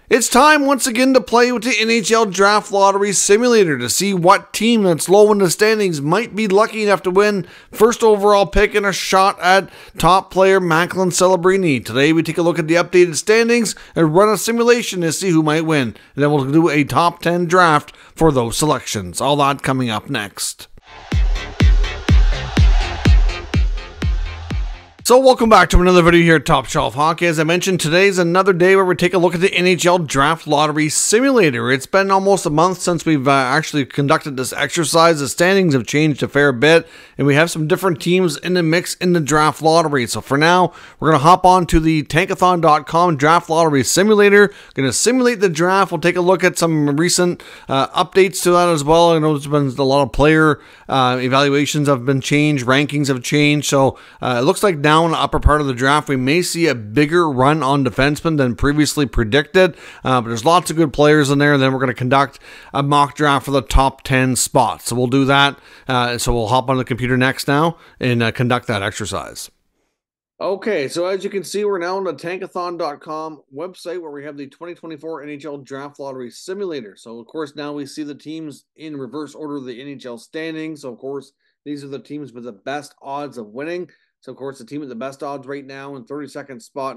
It's time once again to play with the NHL Draft Lottery Simulator to see what team that's low in the standings might be lucky enough to win first overall pick and a shot at top player Macklin Celebrini. Today we take a look at the updated standings and run a simulation to see who might win. And then we'll do a top 10 draft for those selections. All that coming up next. So welcome back to another video here at Top Shelf Hockey. As I mentioned, today's another day where we take a look at the NHL Draft Lottery Simulator. It's been almost a month since we've actually conducted this exercise. The standings have changed a fair bit, and we have some different teams in the mix in the Draft Lottery. So for now, we're going to hop on to the Tankathon.com Draft Lottery Simulator. Going to simulate the draft. We'll take a look at some recent updates to that as well. I know there's been a lot of player evaluations have been changed, rankings have changed. So it looks like now in the upper part of the draft, we may see a bigger run on defensemen than previously predicted, but there's lots of good players in there, and then we're going to conduct a mock draft for the top 10 spots. So we'll do that. So we'll hop on the computer next now and conduct that exercise. Okay, so as you can see, we're now on the Tankathon.com website where we have the 2024 NHL Draft Lottery Simulator. So, of course, now we see the teams in reverse order of the NHL standings. So, of course, these are the teams with the best odds of winning. So, of course, the team with the best odds right now in 32nd spot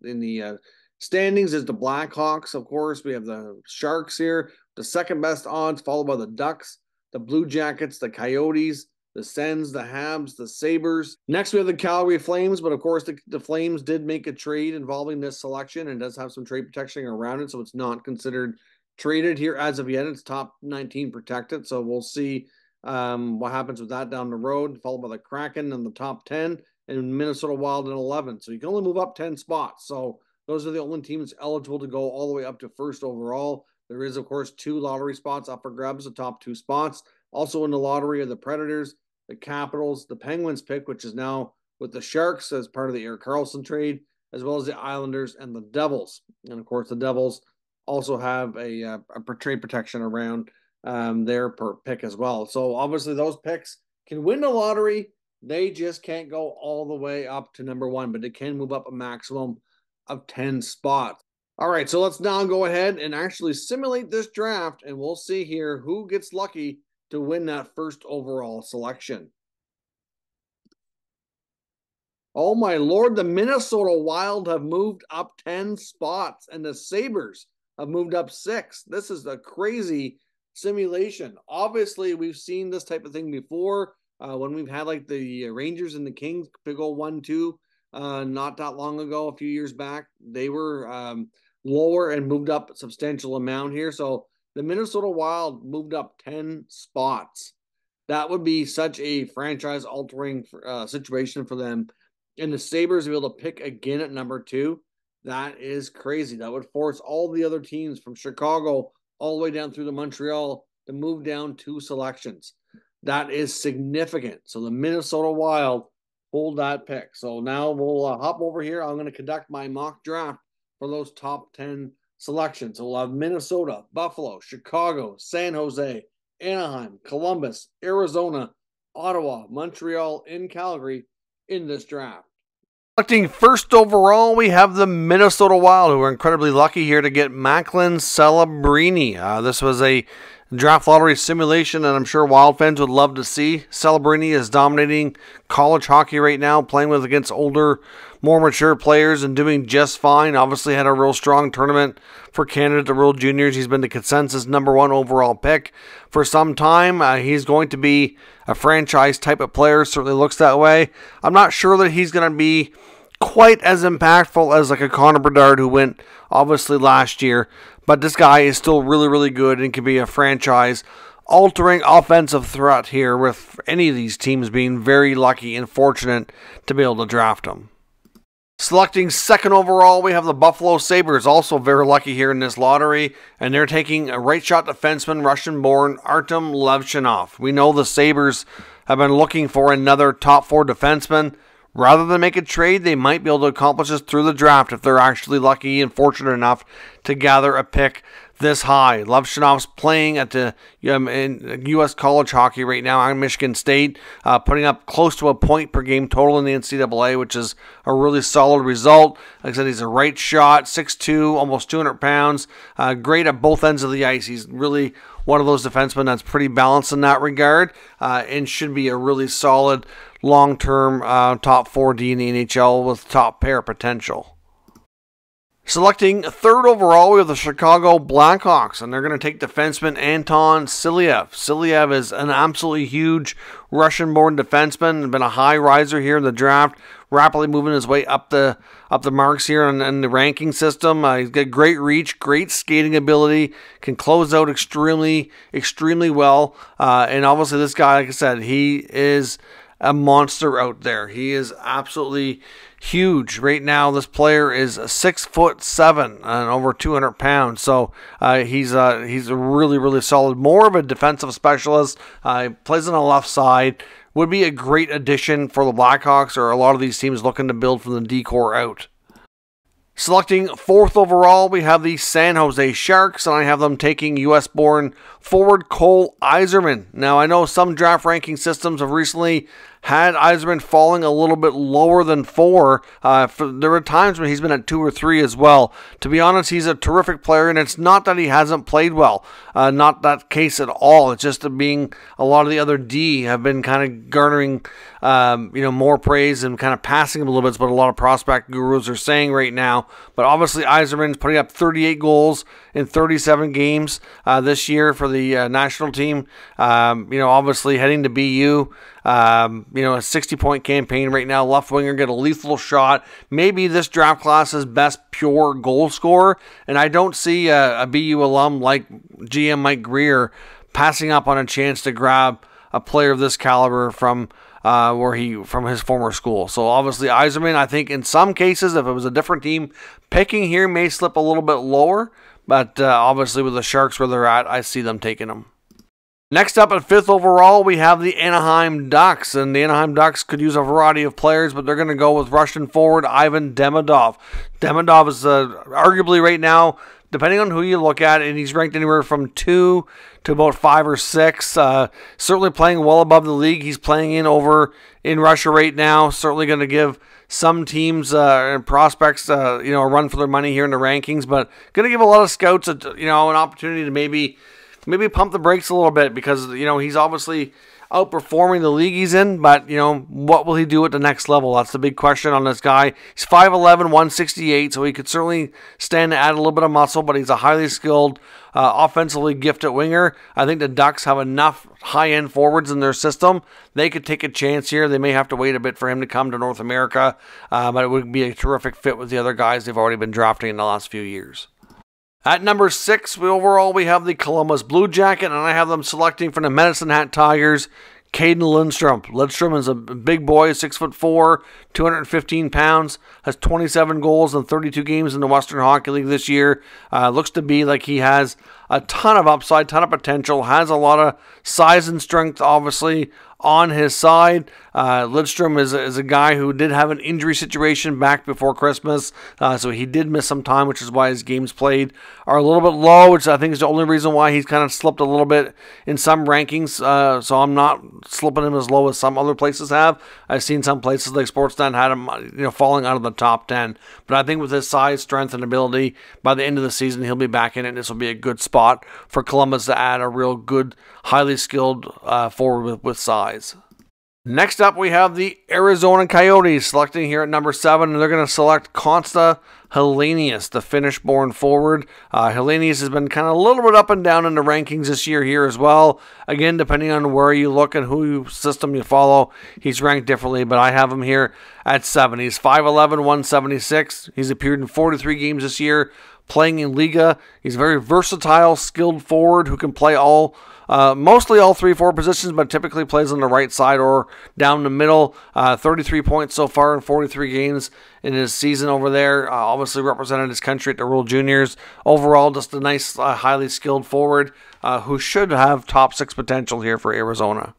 in the standings is the Blackhawks. Of course, we have the Sharks here, the second best odds, followed by the Ducks, the Blue Jackets, the Coyotes, the Sens, the Habs, the Sabres. Next, we have the Calgary Flames, but of course, the Flames did make a trade involving this selection and does have some trade protection around it, so it's not considered traded here as of yet. It's top 19 protected, so we'll see what happens with that down the road, followed by the Kraken in the top 10 and Minnesota Wild in 11. So you can only move up 10 spots. So those are the only teams eligible to go all the way up to first overall. There is, of course, 2 lottery spots up for grabs, the top 2 spots. Also in the lottery are the Predators, the Capitals, the Penguins pick, which is now with the Sharks as part of the Erik Karlsson trade, as well as the Islanders and the Devils. And, of course, the Devils also have a trade protection around their pick as well. So, obviously, those picks can win the lottery. They just can't go all the way up to number 1, but they can move up a maximum of 10 spots. All right, so let's now go ahead and actually simulate this draft, and we'll see here who gets lucky to win that first overall selection. Oh my Lord, the Minnesota Wild have moved up 10 spots, and the Sabres have moved up 6. This is a crazy simulation. Obviously, we've seen this type of thing before. When we've had like the Rangers and the Kings go 1-2 not that long ago, a few years back, they were lower and moved up a substantial amount here. So the Minnesota Wild moved up 10 spots. That would be such a franchise-altering situation for them. And the Sabres be able to pick again at number 2. That is crazy. That would force all the other teams from Chicago all the way down through to Montreal to move down 2 selections. That is significant. So the Minnesota Wild hold that pick. So now we'll hop over here. I'm going to conduct my mock draft for those top 10 selections. So we'll have Minnesota, Buffalo, Chicago, San Jose, Anaheim, Columbus, Arizona, Ottawa, Montreal, and Calgary in this draft. Selecting first overall, we have the Minnesota Wild, who are incredibly lucky here to get Macklin Celebrini. This was a draft lottery simulation, and I'm sure Wild fans would love to see. Celebrini is dominating college hockey right now, playing against older, more mature players and doing just fine. Obviously had a real strong tournament for Canada at the World Juniors. He's been the consensus number 1 overall pick for some time. He's going to be a franchise type of player, certainly looks that way. I'm not sure that he's going to be quite as impactful as like a Connor Bedard, who went obviously last year, but this guy is still really, really good and can be a franchise-altering offensive threat here, with any of these teams being very lucky and fortunate to be able to draft him. Selecting second overall, we have the Buffalo Sabres, also very lucky here in this lottery, and they're taking a right-shot defenseman, Russian-born Artem Levchinov. We know the Sabres have been looking for another top 4 defenseman. Rather than make a trade, they might be able to accomplish this through the draft if they're actually lucky and fortunate enough to gather a pick this high. Levshinov's playing at the in U.S. college hockey right now on Michigan State, putting up close to a point per game total in the NCAA, which is a really solid result. Like I said, he's a right shot, 6'2", almost 200 pounds. Great at both ends of the ice. He's really one of those defensemen that's pretty balanced in that regard, and should be a really solid long-term top 4D in the NHL with top pair potential. Selecting third overall, we have the Chicago Blackhawks, and they're going to take defenseman Anton Silyev. Silyev is an absolutely huge Russian-born defenseman, been a high riser here in the draft, rapidly moving his way up the marks here in the ranking system. He's got great reach, great skating ability, can close out extremely well, and obviously this guy, like I said, he is a monster out there. He is absolutely huge. Right now, this player is 6'7" and over 200 pounds. So he's a really solid, more of a defensive specialist. Plays on the left side. Would be a great addition for the Blackhawks or a lot of these teams looking to build from the D-core out. Selecting fourth overall, we have the San Jose Sharks, and I have them taking U.S.-born forward Cole Yzerman. Now, I know some draft ranking systems have recently had Yzerman falling a little bit lower than 4. There were times when he's been at 2 or 3 as well. To be honest, he's a terrific player, and it's not that he hasn't played well. Not that case at all. It's just being a lot of the other D have been kind of garnering more praise and kind of passing him a little bit. It's what a lot of prospect gurus are saying right now. But obviously, Yzerman's putting up 38 goals in 37 games this year for the national team. Obviously heading to BU. A 60-point campaign right now. Left winger, get a lethal shot. Maybe this draft class's best pure goal scorer. And I don't see a BU alum like GM Mike Greer passing up on a chance to grab a player of this caliber from his former school. So obviously Yzerman, I think in some cases, if it was a different team picking here, may slip a little bit lower. But obviously with the Sharks where they're at, I see them taking him. Next up at fifth overall, we have the Anaheim Ducks, and the Anaheim Ducks could use a variety of players, but they're going to go with Russian forward Ivan Demidov. Demidov is arguably right now, depending on who you look at, and he's ranked anywhere from 2 to about 5 or 6. Certainly playing well above the league. He's playing over in Russia right now. Certainly going to give some teams and prospects, a run for their money here in the rankings, but going to give a lot of scouts, an opportunity to maybe pump the brakes a little bit because, he's obviously outperforming the league he's in, but, what will he do at the next level? That's the big question on this guy. He's 5'11", 168, so he could certainly stand to add a little bit of muscle, but he's a highly skilled, offensively gifted winger. I think the Ducks have enough high-end forwards in their system. They could take a chance here. They may have to wait a bit for him to come to North America, but it would be a terrific fit with the other guys they've already been drafting in the last few years. At number 6, we have the Columbus Blue Jacket, and I have them selecting from the Medicine Hat Tigers, Caden Lindstrom. Lindstrom is a big boy, 6'4", 215 pounds, has 27 goals in 32 games in the Western Hockey League this year. Looks to be like he has a ton of upside, ton of potential, has a lot of size and strength, obviously, on his side. Lindstrom is a guy who did have an injury situation back before Christmas, so he did miss some time, which is why his games played are a little bit low, which I think is the only reason why he's kind of slipped a little bit in some rankings, so I'm not slipping him as low as some other places have. I've seen some places like Sportsnet had him falling out of the top 10, but I think with his size, strength, and ability, by the end of the season, he'll be back in it, and this will be a good spot for Columbus to add a real good, highly skilled forward with size. Next up, we have the Arizona Coyotes selecting here at number 7, and they're going to select Konsta Helenius, the Finnish-born forward. Helenius has been kind of a little bit up and down in the rankings this year here as well. Again, depending on where you look and who system you follow, he's ranked differently, but I have him here at 7. He's 5'11", 176. He's appeared in 43 games this year, playing in Liga. He's a very versatile, skilled forward who can play mostly all 3-4 positions, but typically plays on the right side or down the middle. 33 points so far in 43 games in his season over there. Obviously represented his country at the World Juniors. Overall, just a nice, highly skilled forward who should have top 6 potential here for Arizona.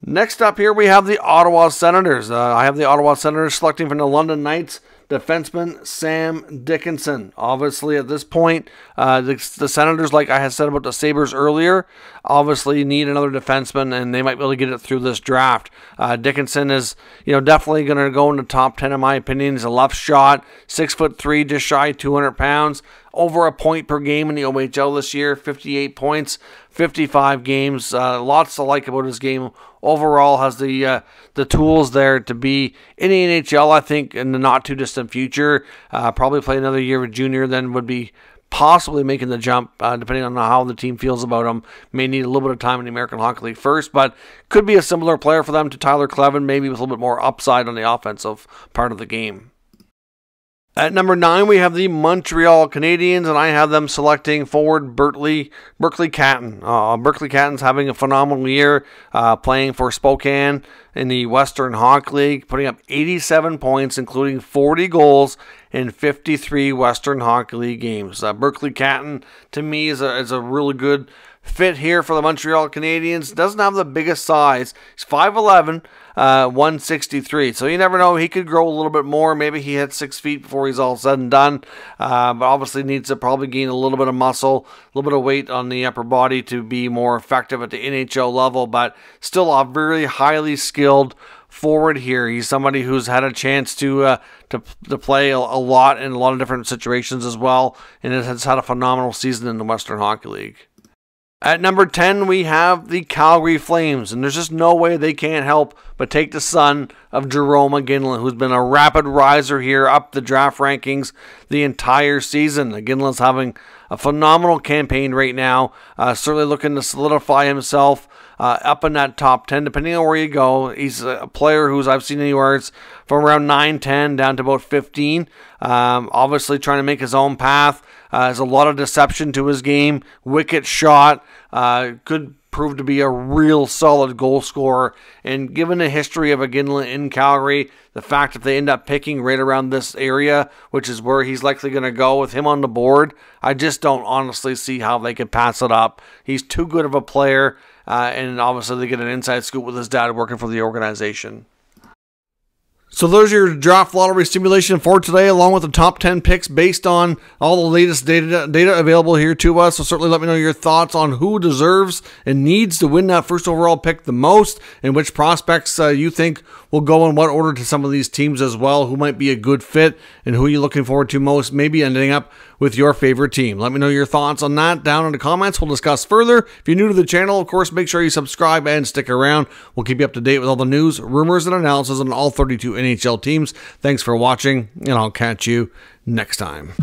Next up here, we have the Ottawa Senators. I have the Ottawa Senators selecting from the London Knights defenseman Sam Dickinson. Obviously, at this point, the Senators, like I had said about the Sabres earlier, obviously need another defenseman, and they might be able to get it through this draft. Dickinson is, definitely going to go in the top 10 in my opinion. He's a left shot, 6'3", just shy of 200 pounds. Over a point per game in the OHL this year, 58 points, 55 games. Lots to like about his game. Overall, has the tools there to be in the NHL, I think, in the not-too-distant future. Probably play another year with junior, then would be possibly making the jump, depending on how the team feels about him. May need a little bit of time in the American Hockey League first, but could be a similar player for them to Tyler Clevin, maybe with a little bit more upside on the offensive part of the game. At number 9, we have the Montreal Canadiens, and I have them selecting forward Berkeley Catton. Berkeley Catton's having a phenomenal year, playing for Spokane in the Western Hockey League, putting up 87 points, including 40 goals in 53 Western Hockey League games. Berkeley Catton, to me, is a really good fit here for the Montreal Canadiens. Doesn't have the biggest size. He's 5'11", 163. So you never know. He could grow a little bit more. Maybe he hits 6 feet before he's all said and done. But obviously needs to probably gain a little bit of muscle, a little bit of weight on the upper body to be more effective at the NHL level. But still a very highly skilled forward here. He's somebody who's had a chance to play a lot in a lot of different situations as well, and has had a phenomenal season in the Western Hockey League. At number 10, we have the Calgary Flames, and there's just no way they can't help but take the son of Jarome Iginla, who's been a rapid riser here up the draft rankings the entire season. Iginla's having a phenomenal campaign right now, certainly looking to solidify himself up in that top 10, depending on where you go. He's a player who's I've seen anywhere from around 9-10 down to about 15. Obviously trying to make his own path. There's a lot of deception to his game. Wicked shot. Could prove to be a real solid goal scorer. And given the history of Iginla in Calgary, the fact that they end up picking right around this area, which is where he's likely going to go with him on the board, I just don't honestly see how they could pass it up. He's too good of a player. And obviously they get an inside scoop with his dad working for the organization. So there's your draft lottery simulation for today, along with the top 10 picks based on all the latest data available here to us. So certainly let me know your thoughts on who deserves and needs to win that first overall pick the most, and which prospects you think will go in what order to some of these teams as well, who might be a good fit, and who you're looking forward to most, maybe ending up with your favorite team. Let me know your thoughts on that down in the comments. We'll discuss further. If you're new to the channel, of course, make sure you subscribe and stick around. We'll keep you up to date with all the news, rumors, and analysis on all 32 NHL teams. Thanks for watching, and I'll catch you next time.